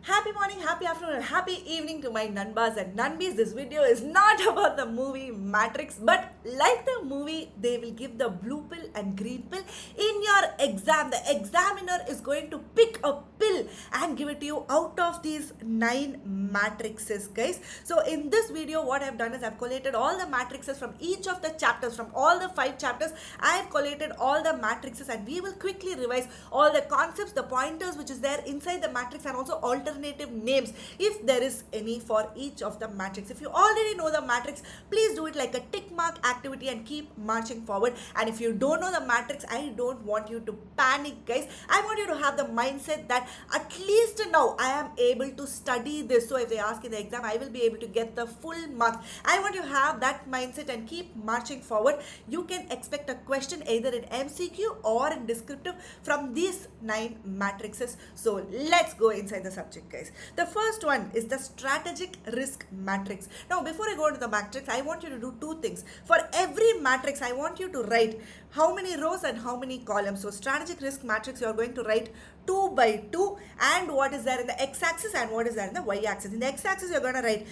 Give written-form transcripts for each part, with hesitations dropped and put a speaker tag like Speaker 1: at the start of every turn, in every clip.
Speaker 1: Happy morning, happy afternoon, and happy evening to my Nanbas and Nanbis. This video is not about the movie Matrix, but like the movie, they will give the blue pill and green pill in your exam. The examiner is going to pick a pill and give it to you out of these 9 matrices, guys. So in this video, what I've done is I've collated all the matrices from each of the chapters, from all the 5 chapters. I've collated all the matrices, and we will quickly revise all the concepts, the pointers which is there inside the matrix, and also alternative names if there is any for each of the matrix. If you already know the matrix, please do it like a tick mark activity and keep marching forward. And if you don't know the matrix, I don't want you to panic, guys. I want you to have the mindset that at least now I am able to study this, so if they ask in the exam, I will be able to get the full marks. I want you to have that mindset and keep marching forward. You can expect a question either in MCQ or in descriptive from these 9 matrices. So let's go inside the subject, guys. The first one is the strategic risk matrix. Now before I go into the matrix, I want you to do 2 things. For every matrix, I want you to write how many rows and how many columns. So strategic risk matrix, you are going to write 2 by 2, and what is there in the x-axis and what is there in the y-axis. In the x-axis, you're going to write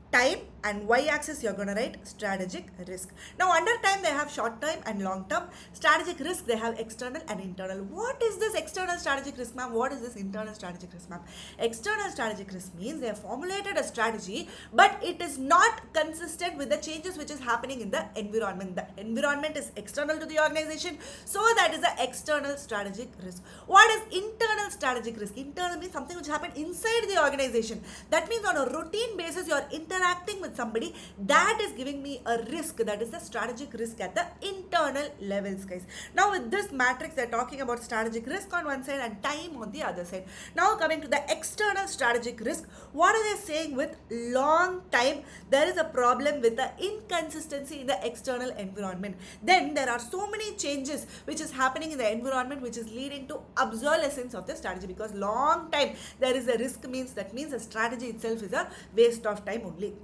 Speaker 1: time, and y-axis you're going to write strategic risk. Now under time, they have short term and long term. Strategic risk, they have external and internal. What is this external strategic risk, ma'am? What is this internal strategic risk, ma'am? External strategic risk means they have formulated a strategy, but it is not consistent with the changes which is happening in the environment. The environment is external to the organization, so that is the external strategic risk. What is internal strategic risk? Internal means something which happened inside the organization. That means on a routine basis, you are interacting with somebody, that is giving me a risk. That is the strategic risk at the internal levels, guys. Now with this matrix, they're talking about strategic risk on one side and time on the other side. Now coming to the external strategic risk, what are they saying? With long time, there is a problem with the inconsistency in the external environment. Then there are so many changes which is happening in the environment, which is leading to obsolescence of the strategy, because long time there is a risk, means that means the strategy itself is a waste of time only.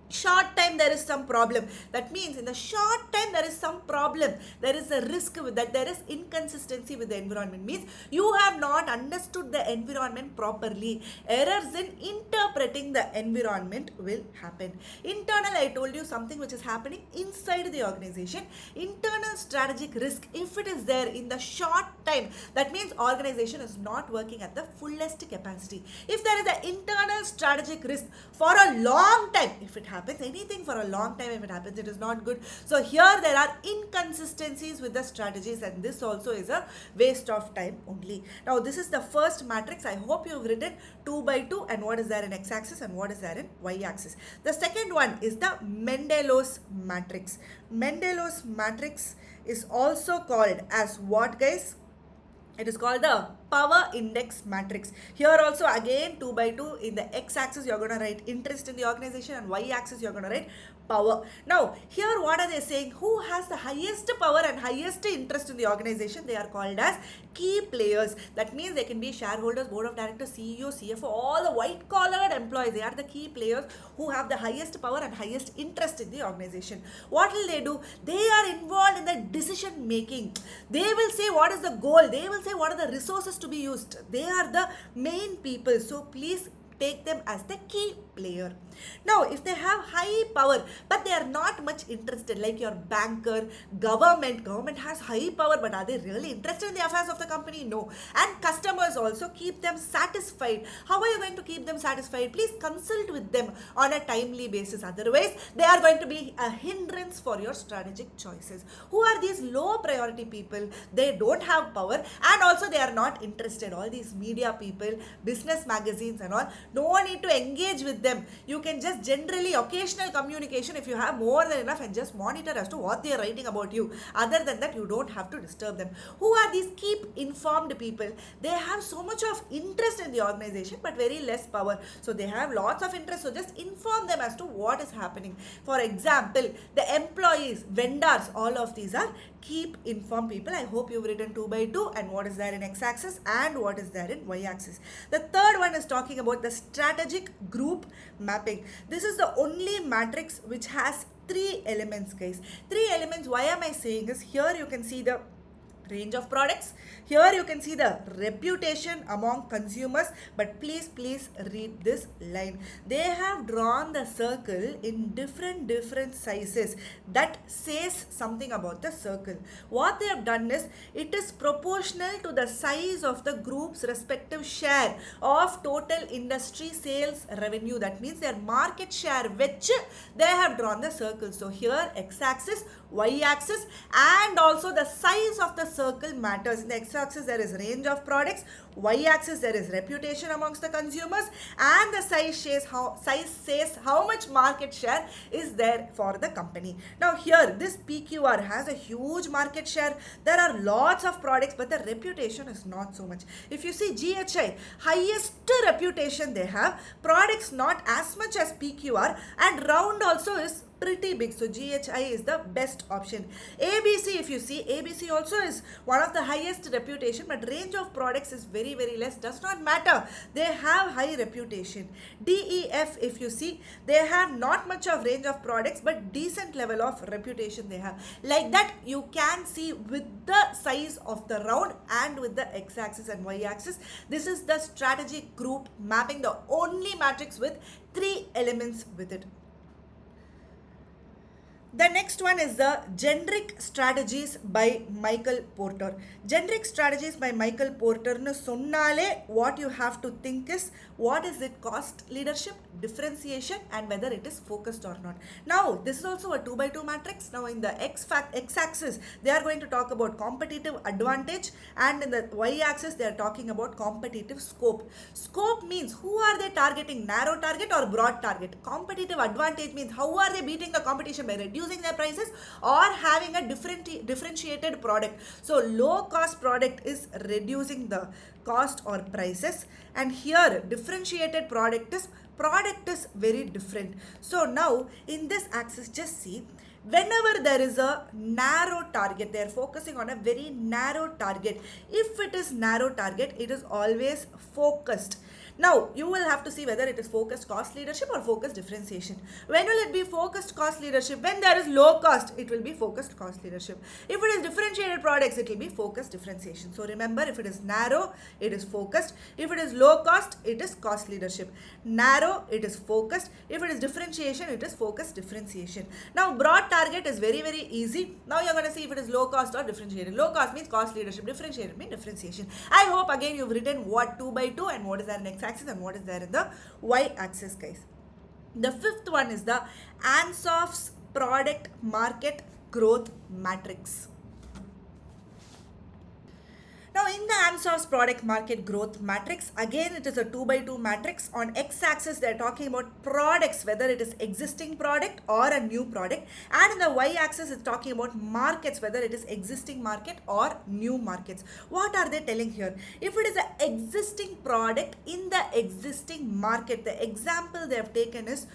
Speaker 1: Short time, there is some problem. That means in the short time, there is some problem. There is a risk with that. There is inconsistency with the environment. Means you have not understood the environment properly. Errors in interpreting the environment will happen. Internal, I told you something which is happening inside the organization. Internal strategic risk, if it is there in the short time, that means organization is not working at the fullest capacity. If there is an internal strategic risk for a long time, if it happens, anything for a long time, if it happens, it is not good. So here there are inconsistencies with the strategies, and this also is a waste of time only. Now this is the first matrix. I hope you have written 2 by 2 and what is there in x-axis and what is there in y-axis. The second one is the Mendelow's matrix. Mendelow's matrix is also called as what, guys? It is called the power index matrix. Here also again 2 by 2. In the x-axis, you're going to write interest in the organization, and y-axis you're going to write power. Now here what are they saying? Who has the highest power and highest interest in the organization? They are called as key players. That means they can be shareholders, board of directors, CEO, CFO, all the white collared employees. They are the key players who have the highest power and highest interest in the organization. What will they do? They are involved in the decision making. They will say what is the goal. They will say what are the resources to be used. They are the main people. So please take them as the key player. Now if they have high power but they are not much interested, like your banker, government has high power, but are they really interested in the affairs of the company? No. And customers also, keep them satisfied. How are you going to keep them satisfied? Please consult with them on a timely basis, otherwise they are going to be a hindrance for your strategic choices. Who are these low priority people? They don't have power, and also they are not interested. All these media people, business magazines and all, no need to engage with them. You can just generally occasional communication if you have more than enough, and just monitor as to what they are writing about you. Other than that, you don't have to disturb them. Who are these keep informed people? They have so much of interest in the organization but very less power. So they have lots of interest, so just inform them as to what is happening. For example, the employees, vendors, all of these are keep informed people. I hope you've written 2 by 2 and what is there in x-axis and what is there in y-axis. The third one is talking about the strategic group mapping. This is the only matrix which has 3 elements, guys. 3 elements. Why am I saying this? Here you can see the range of products. Here you can see the reputation among consumers, but please read this line. They have drawn the circle in different sizes. That says something about the circle. What they have done is, it is proportional to the size of the group's respective share of total industry sales revenue. That means their market share which they have drawn the circle. So here x-axis, y-axis, and also the size of the circle matters. In the x-axis there is range of products, y-axis there is reputation amongst the consumers, and the size says how much market share is there for the company. Now here this PQR has a huge market share. There are lots of products, but the reputation is not so much. If you see GHI, highest reputation they have, products not as much as PQR, and round also is pretty big. So GHI is the best option. ABC, if you see, ABC also is one of the highest reputation, but range of products is very less. Does not matter. They have high reputation. DEF, if you see, they have not much of range of products, but decent level of reputation they have. Like that, you can see with the size of the round and with the x-axis and y-axis. This is the strategy group mapping, the only matrix with 3 elements with it. The next one is the generic strategies by Michael Porter. Generic strategies by Michael Porter nu sonnale, what you have to think is, what is it cost leadership, differentiation, and whether it is focused or not. Now this is also a 2x2 matrix. Now in the x-axis they are going to talk about competitive advantage, and in the y-axis they are talking about competitive scope. Scope means who are they targeting, narrow target or broad target. Competitive advantage means how are they beating the competition by reducing their prices or having a differentiated product. So low cost product is reducing the cost or prices, and here differentiated product is very different. So now in this axis, just see, whenever there is a narrow target, they are focusing on a very narrow target. If it is narrow target, it is always focused. Now you will have to see whether it is focused cost leadership or focused differentiation. When will it be focused cost leadership? When there is low cost, it will be focused cost leadership. If it is differentiated products, it will be focused differentiation. So remember, if it is narrow, it is focused. If it is low cost, it is cost leadership. Narrow, it is focused. If it is differentiation, it is focused differentiation. Now broad target is very easy. Now you're going to see if it is low cost or differentiated. Low cost means cost leadership, differentiated means differentiation. I hope again you've written what 2x2 and what is there in x-axis and what is there in the y-axis, guys. The fifth one is the Ansof's product market growth matrix. Now in the Ansof's product market growth matrix, again it is a 2x2 matrix. On x-axis they are talking about products, whether it is existing product or a new product, and in the y-axis it's talking about markets, whether it is existing market or new markets. What are they telling here? If it is an existing product in the existing market, the example they have taken is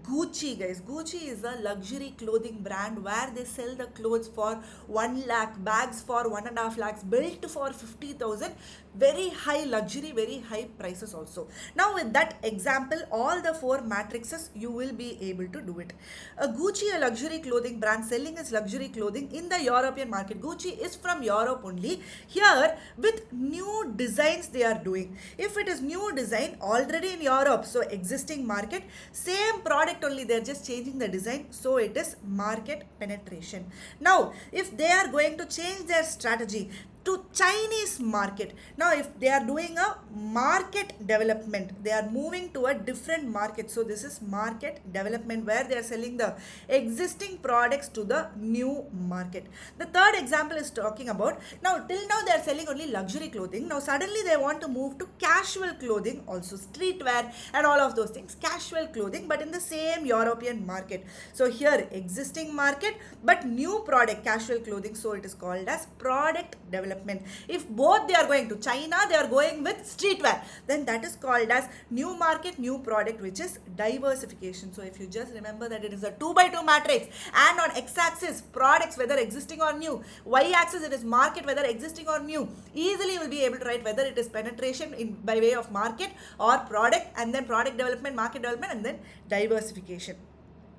Speaker 1: Gucci, guys. Gucci is a luxury clothing brand where they sell the clothes for 1 lakh, bags for 1.5 lakhs, built for 50,000. Very high luxury, very high prices also. Now with that example, all the 4 matrices, you will be able to do it. Gucci, a luxury clothing brand selling its luxury clothing in the European market. Gucci is from Europe only. Here with new designs they are doing. If it is new design already in Europe, so existing market, same product only, they are just changing the design, so it is market penetration. Now if they are going to change their strategy to Chinese market, now if they are doing a market development, they are moving to a different market. So this is market development where they are selling the existing products to the new market. The third example is talking about, now till now they are selling only luxury clothing. Now suddenly they want to move to casual clothing, also streetwear and all of those things, casual clothing, but in the same European market. So here existing market but new product, casual clothing, so it is called as product development. If both they are going to China, they are going with streetwear, then that is called as new market, new product, which is diversification. So if you just remember that it is a 2x2 matrix, and on x-axis products whether existing or new, y-axis it is market whether existing or new, easily you will be able to write whether it is penetration in by way of market or product, and then product development, market development, and then diversification.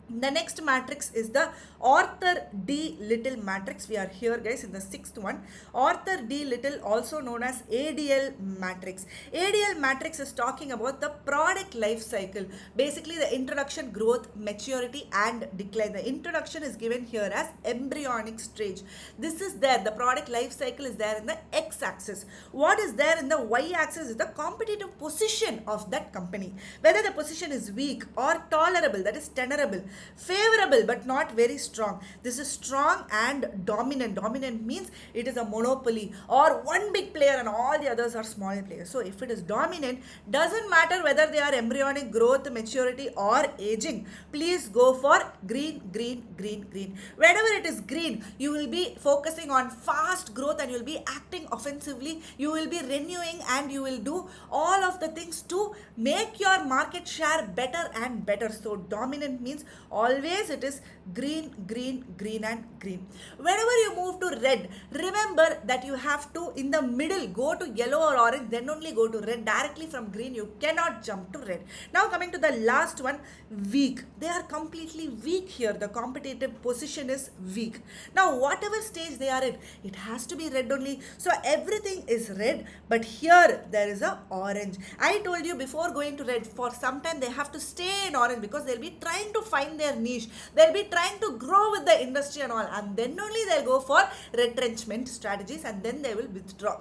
Speaker 1: The next matrix is the Arthur D. Little matrix. We are here, guys, in the sixth one. Arthur D. Little, also known as ADL matrix. ADL matrix is talking about the product life cycle. Basically, the introduction, growth, maturity, and decline. The introduction is given here as embryonic stage. This is there. The product life cycle is there in the x-axis. What is there in the y-axis is the competitive position of that company. Whether the position is weak or tolerable, that is tolerable, favorable but not very strong. This is strong and dominant. Dominant means it is a monopoly or one big player and all the others are small players. So if it is dominant, doesn't matter whether they are embryonic growth, maturity or aging. Please go for green, green, green, green. Whenever it is green, you will be focusing on fast growth and you will be acting offensively. You will be renewing and you will do all of the things to make your market share better and better. So dominant means always it is green, green, green and green. Whenever you move to red, remember that you have to in the middle go to yellow or orange, then only go to red. Directly from green you cannot jump to red. Now coming to the last one, weak. They are completely weak here. The competitive position is weak. Now whatever stage they are in, it has to be red only. So everything is red, but here there is a orange. I told you before going to red, for some time they have to stay in orange because they'll be trying to find their niche. They'll be trying to grow with the industry and all, and then only they'll go for retrenchment strategies and then they will withdraw.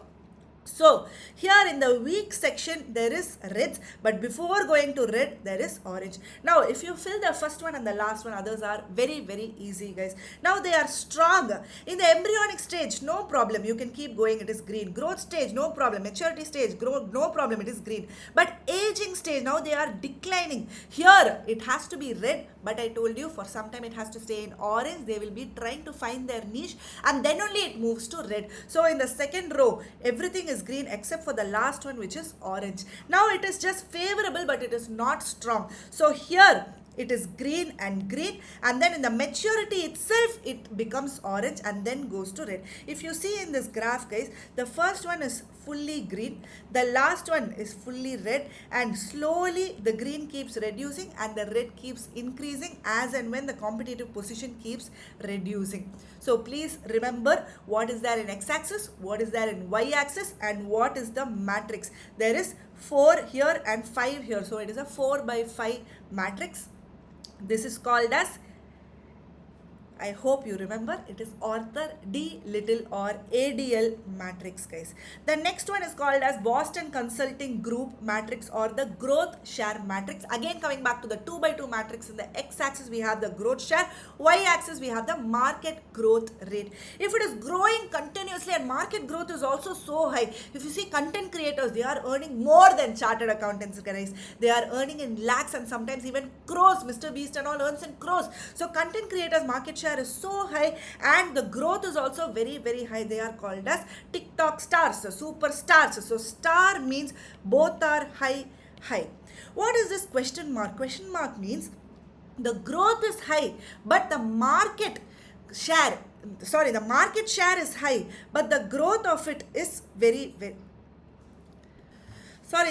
Speaker 1: So here in the weak section there is reds, but before going to red there is orange. Now if you fill the first one and the last one, others are very very easy, guys. Now they are strong. In the embryonic stage, no problem, you can keep going, it is green. Growth stage, no problem. Maturity stage, growth, no problem, it is green. But aging stage, now they are declining. Here it has to be red, but I told you for some time it has to stay in orange. They will be trying to find their niche and then only it moves to red. So in the second row everything is green except for the last one, which is orange. Now it is just favorable but it is not strong. So here it is green and green, and then in the maturity itself it becomes orange and then goes to red. If you see in this graph, guys, the first one is fully green, the last one is fully red, and slowly the green keeps reducing and the red keeps increasing as and when the competitive position keeps reducing. So please remember what is there in x-axis, what is there in y-axis, and what is the matrix. There is 4 here and 5 here, so it is a 4 by 5 matrix. This is called as, I hope you remember, it is Arthur D. Little or ADL matrix, guys. The next one is called as Boston Consulting Group matrix or the growth share matrix. Again coming back to the 2 by 2 matrix, in the x-axis we have the growth share, y-axis we have the market growth rate. If it is growing continuously and market growth is also so high, if you see content creators, they are earning more than chartered accountants, guys. They are earning in lakhs and sometimes even crores. Mr. Beast and all earns in crores. So content creators market share is so high and the growth is also very very high. They are called as TikTok stars, so superstars. So star means both are high. What is this question mark? Question mark means the growth is high but the market share is high but the growth of it is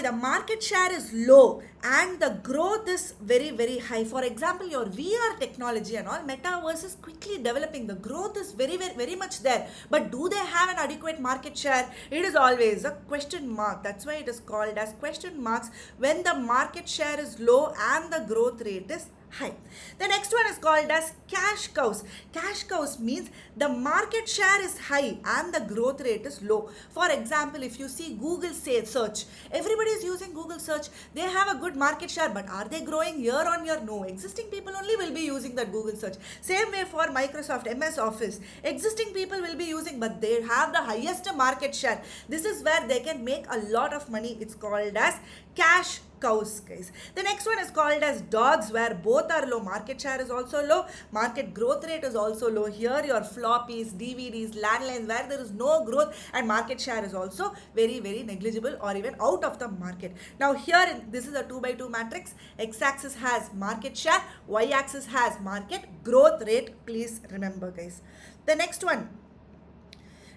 Speaker 1: the market share is low and the growth is very very high. For example, your VR technology and all, metaverse is quickly developing. The growth is very very very much there, but do they have an adequate market share? It is always a question mark. That's why it is called as question marks when the market share is low and the growth rate is high. The next one is called as cash cows. Cash cows means the market share is high and the growth rate is low. For example, if you see Google search, everybody is using Google search. They have a good market share, but are they growing year on year? No. Existing people only will be using that Google search. Same way for Microsoft MS Office. Existing people will be using, but they have the highest market share. This is where they can make a lot of money. It's called as cash cows, guys. The next one is called as dogs, where both are low. Market share is also low, market growth rate is also low. Here your floppies, DVDs, landlines, where there is no growth and market share is also very very negligible or even out of the market. Now here this is a 2 by 2 matrix. X-axis has market share, y-axis has market growth rate. Please remember, guys. The next one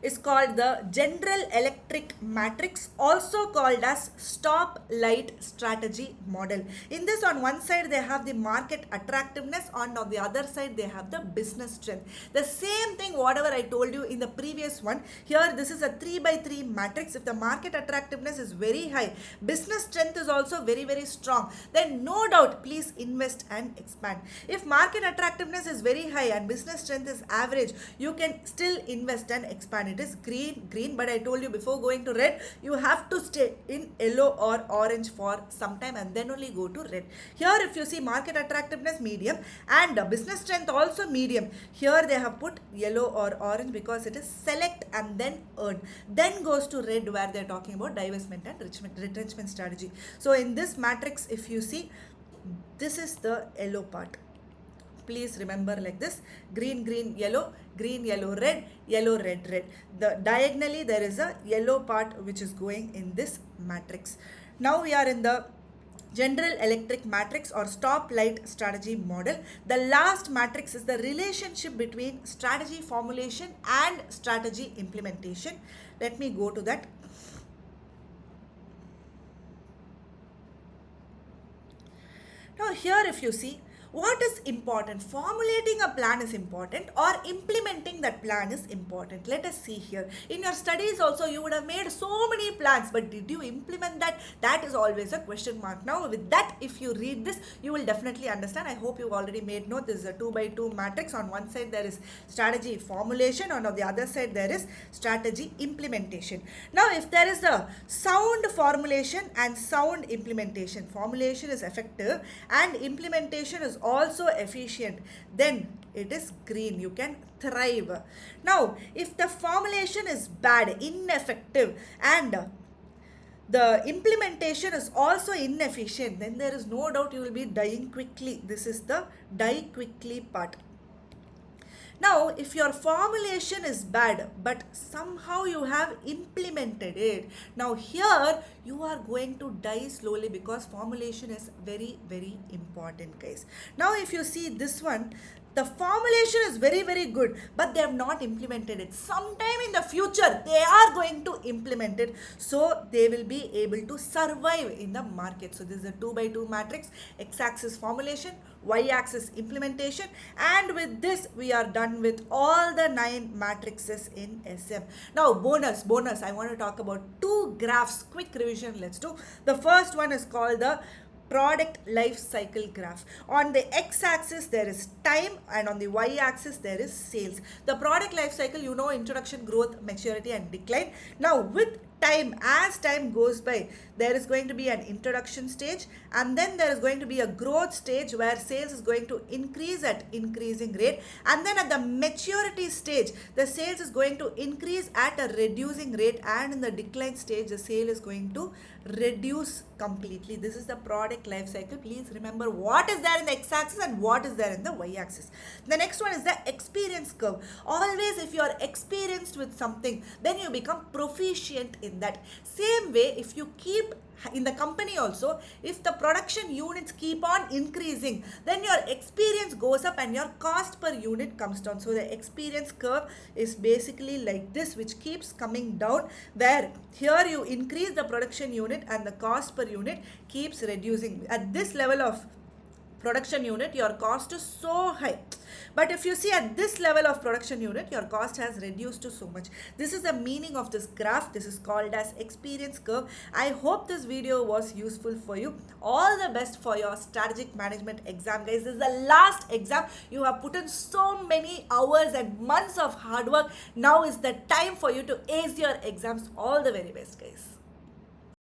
Speaker 1: is called the General Electric matrix, also called as stop light strategy model. In this, on one side they have the market attractiveness, and on the other side they have the business strength. The same thing whatever I told you in the previous one, here this is a 3 by 3 matrix. If the market attractiveness is very high, business strength is also very very strong, then no doubt please invest and expand. If market attractiveness is very high and business strength is average, you can still invest and expand. It is green, but I told you before going to red, you have to stay in yellow or orange for some time and then only go to red. Here if you see market attractiveness medium and business strength also medium, here they have put yellow or orange because it is select and then earn, then goes to red where they are talking about divestment and retrenchment strategy. So in this matrix, if you see, this is the yellow part. Please remember like this: green, yellow, red, yellow, red. The diagonally there is a yellow part which is going in this matrix. Now we are in the General Electric matrix or stop light strategy model. The last matrix is the relationship between strategy formulation and strategy implementation. Let me go to that. Now here if you see, what is important? Formulating a plan is important, or implementing that plan is important. Let us see here. In your studies also you would have made so many plans, but did you implement that? That is always a question mark. Now with that, if you read this, you will definitely understand. I hope you've already made note. This is a 2 by 2 matrix. On one side there is strategy formulation, and on the other side there is strategy implementation. Now if there is a sound formulation and sound implementation, formulation is effective and implementation is also efficient, then it is green. You can thrive. Now if the formulation is bad, ineffective, and the implementation is also inefficient, then there is no doubt you will be dying quickly. This is the die quickly part. Now, if your formulation is bad, but somehow you have implemented it, now here you are going to die slowly because formulation is very, very important, guys. Now, if you see this one, the formulation is very, very good, but they have not implemented it. Sometime in the future, they are going to implement it, so they will be able to survive in the market. So this is a 2 by 2 matrix, x-axis formulation, y-axis implementation, and with this we are done with all the 9 matrices in SM. Now bonus, I want to talk about 2 graphs. Quick revision, let's do. The first one is called the product life cycle graph. On the x-axis there is time, and on the y-axis there is sales. The product life cycle, you know, introduction, growth, maturity and decline. Now with time, as time goes by, there is going to be an introduction stage, and then there is going to be a growth stage where sales is going to increase at increasing rate, and then at the maturity stage the sales is going to increase at a reducing rate, and in the decline stage the sale is going to reduce completely. This is the product life cycle. Please remember what is there in the x-axis and what is there in the y-axis. The next one is the experience curve. Always if you are experienced with something, then you become proficient in that. Same way, if you keep in the company also, if the production units keep on increasing, then your experience goes up and your cost per unit comes down. So the experience curve is basically like this, which keeps coming down, where here you increase the production unit and the cost per unit keeps reducing. At this level of production unit, your cost is so high, but if you see at this level of production unit, your cost has reduced to so much. This is the meaning of this graph. This is called as experience curve. I hope this video was useful for you. All the best for your strategic management exam, guys. This is the last exam. You have put in so many hours and months of hard work. Now is the time for you to ace your exams. All the very best, guys.